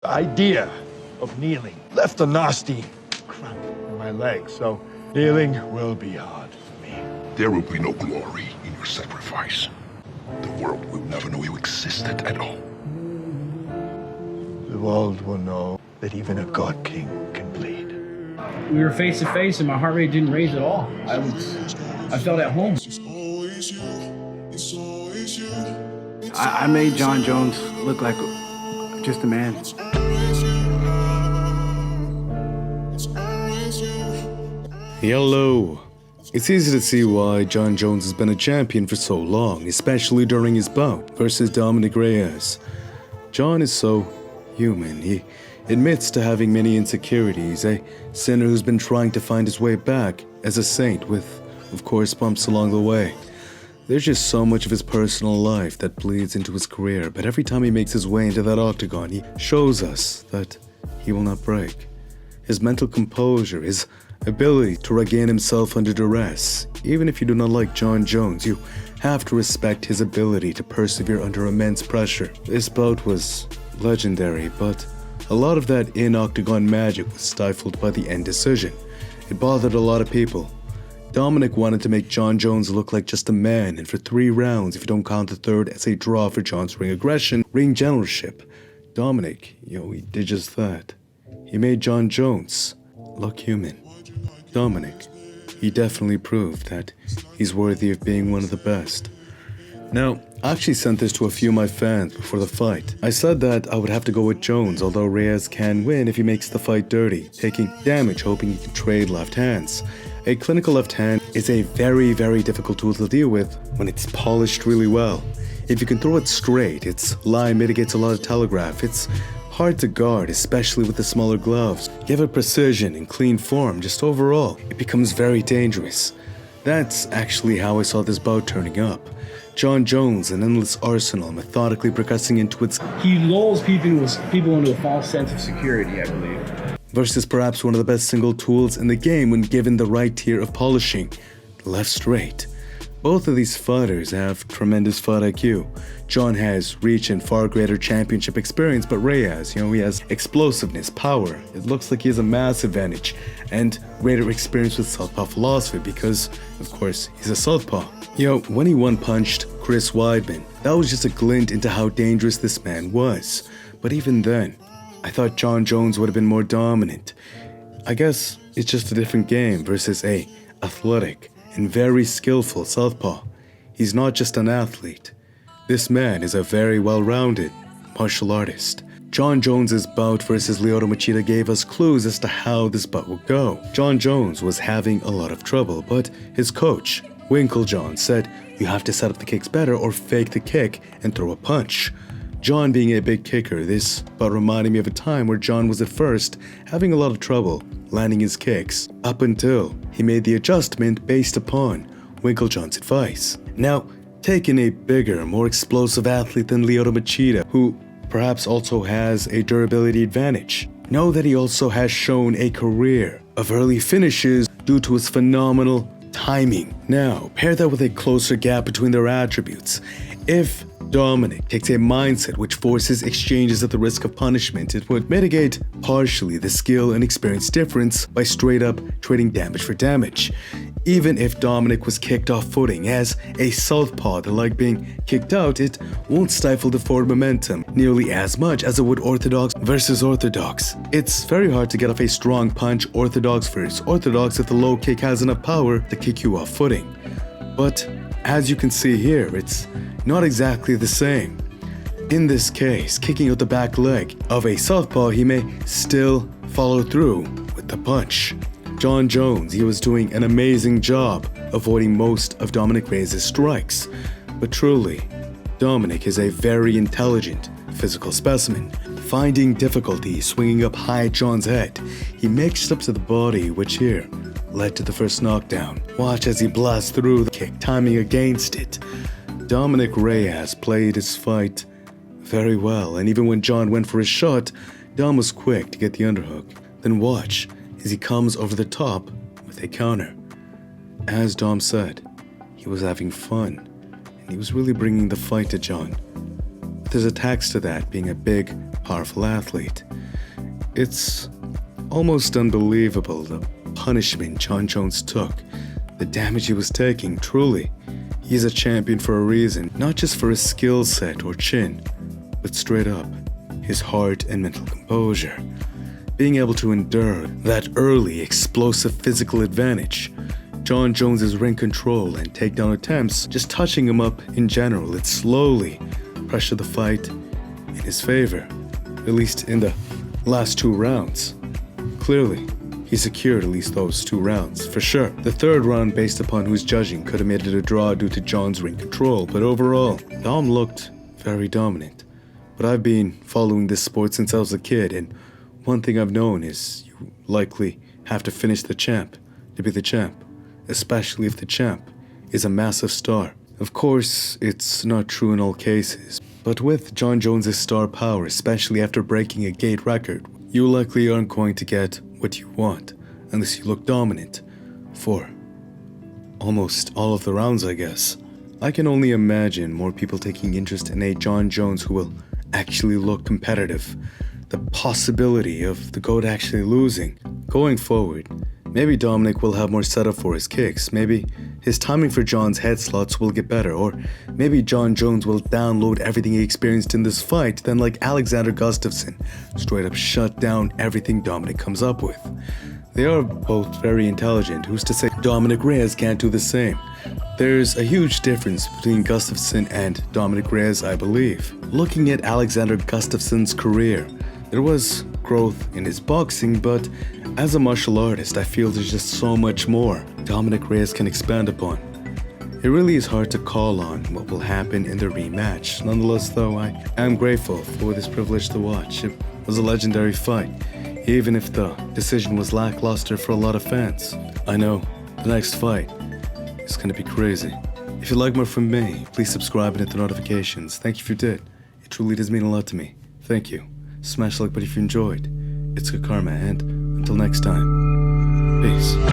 The idea of kneeling left a nasty cramp in my leg, so kneeling will be hard for me. There will be no glory in your sacrifice. The world will never know you existed at all. The world will know that even a god king can bleed. We were face to face and my heart rate didn't raise at all. I felt at home. I made Jon Jones look like just a man. Hello. It's easy to see why Jon Jones has been a champion for so long, especially during his bout versus Dominick Reyes. Jon is so human. He admits to having many insecurities, a sinner who's been trying to find his way back as a saint with, of course, bumps along the way. There's just so much of his personal life that bleeds into his career, but every time he makes his way into that octagon, he shows us that he will not break. His mental composure, his ability to regain himself under duress. Even if you do not like Jon Jones, you have to respect his ability to persevere under immense pressure. This bout was legendary, but a lot of that in-octagon magic was stifled by the end decision. It bothered a lot of people. Dominick wanted to make Jon Jones look like just a man, and for 3 rounds, if you don't count the third as a draw for Jon's ring aggression, ring generalship, Dominick, he did just that. He made Jon Jones look human. Dominick, he definitely proved that he's worthy of being one of the best. Now, I actually sent this to a few of my fans before the fight. I said that I would have to go with Jones, although Reyes can win if he makes the fight dirty, taking damage hoping he can trade left hands. A clinical left hand is a very, very difficult tool to deal with when it's polished really well. If you can throw it straight, its line mitigates a lot of telegraph. It's hard to guard, especially with the smaller gloves. Give it precision and clean form, just overall, it becomes very dangerous. That's actually how I saw this bout turning up. Jon Jones, an endless arsenal, methodically progressing into its He lulls people into a false sense of security, I believe. versus perhaps one of the best single tools in the game when given the right tier of polishing, left straight. Both of these fighters have tremendous fight IQ. Jon has reach and far greater championship experience, but Reyes, he has explosiveness, power. It looks like he has a massive advantage and greater experience with southpaw philosophy because, of course, he's a southpaw. When he one-punched Chris Weidman, that was just a glint into how dangerous this man was. But even then, I thought Jon Jones would have been more dominant. I guess it's just a different game versus a athletic and very skillful southpaw. He's not just an athlete. This man is a very well-rounded martial artist. Jon Jones's bout versus Lyoto Machida gave us clues as to how this bout would go. Jon Jones was having a lot of trouble, but his coach, Winklejohn, said you have to set up the kicks better or fake the kick and throw a punch. Jon being a big kicker, this bout reminded me of a time where Jon was at first having a lot of trouble landing his kicks up until he made the adjustment based upon Winklejohn's advice. Now, taking a bigger, more explosive athlete than Lyoto Machida, who perhaps also has a durability advantage, know that he also has shown a career of early finishes due to his phenomenal timing. Now, pair that with a closer gap between their attributes. If Dominick takes a mindset which forces exchanges at the risk of punishment, it would mitigate partially the skill and experience difference by straight up trading damage for damage. Even if Dominick was kicked off footing as a southpaw that like being kicked out, it won't stifle the forward momentum nearly as much as it would orthodox versus orthodox. It's very hard to get off a strong punch orthodox versus orthodox if the low kick has enough power to kick you off footing. But as you can see here, it's not exactly the same. In this case, kicking out the back leg of a southpaw, he may still follow through with the punch. Jon Jones, he was doing an amazing job avoiding most of Dominick Reyes' strikes. But truly, Dominick is a very intelligent physical specimen. Finding difficulty swinging up high at Jon's head, he mixed up to the body, which here led to the first knockdown. Watch as he blasts through the kick, timing against it. Dominick Reyes played his fight very well, and even when Jon went for his shot, Dom was quick to get the underhook. Then watch as he comes over the top with a counter. As Dom said, he was having fun, and he was really bringing the fight to Jon. There's attached to that being a big, powerful athlete. It's almost unbelievable the punishment Jon Jones took, the damage he was taking. Truly, he's a champion for a reason, not just for his skill set or chin, but straight up, his heart and mental composure. Being able to endure that early, explosive physical advantage, Jon Jones's ring control and takedown attempts, just touching him up in general, it slowly pressured the fight in his favor, at least in the last 2 rounds. Clearly, he secured at least those 2 rounds, for sure. The 3rd round, based upon who's judging, could have made it a draw due to Jon's ring control, but overall, Dom looked very dominant. But I've been following this sport since I was a kid, and one thing I've known is you likely have to finish the champ to be the champ, especially if the champ is a massive star. Of course, it's not true in all cases, but with Jon Jones' star power, especially after breaking a gate record, you likely aren't going to get what you want unless you look dominant for almost all of the rounds, I guess. I can only imagine more people taking interest in a Jon Jones who will actually look competitive. The possibility of the GOAT actually losing. Going forward, maybe Dominick will have more setup for his kicks. Maybe his timing for Jon's head slots will get better. Or maybe Jon Jones will download everything he experienced in this fight, then like Alexander Gustafsson, straight up shut down everything Dominick comes up with. They are both very intelligent. Who's to say Dominick Reyes can't do the same? There's a huge difference between Gustafsson and Dominick Reyes, I believe. Looking at Alexander Gustafsson's career, there was growth in his boxing, but as a martial artist, I feel there's just so much more Dominick Reyes can expand upon. It really is hard to call on what will happen in the rematch. Nonetheless, though, I am grateful for this privilege to watch. It was a legendary fight, even if the decision was lackluster for a lot of fans. I know the next fight is gonna be crazy. If you'd like more from me, please subscribe and hit the notifications. Thank you if you did. It truly does mean a lot to me. Thank you. Smash the like button if you enjoyed. It's good karma, and until next time, peace.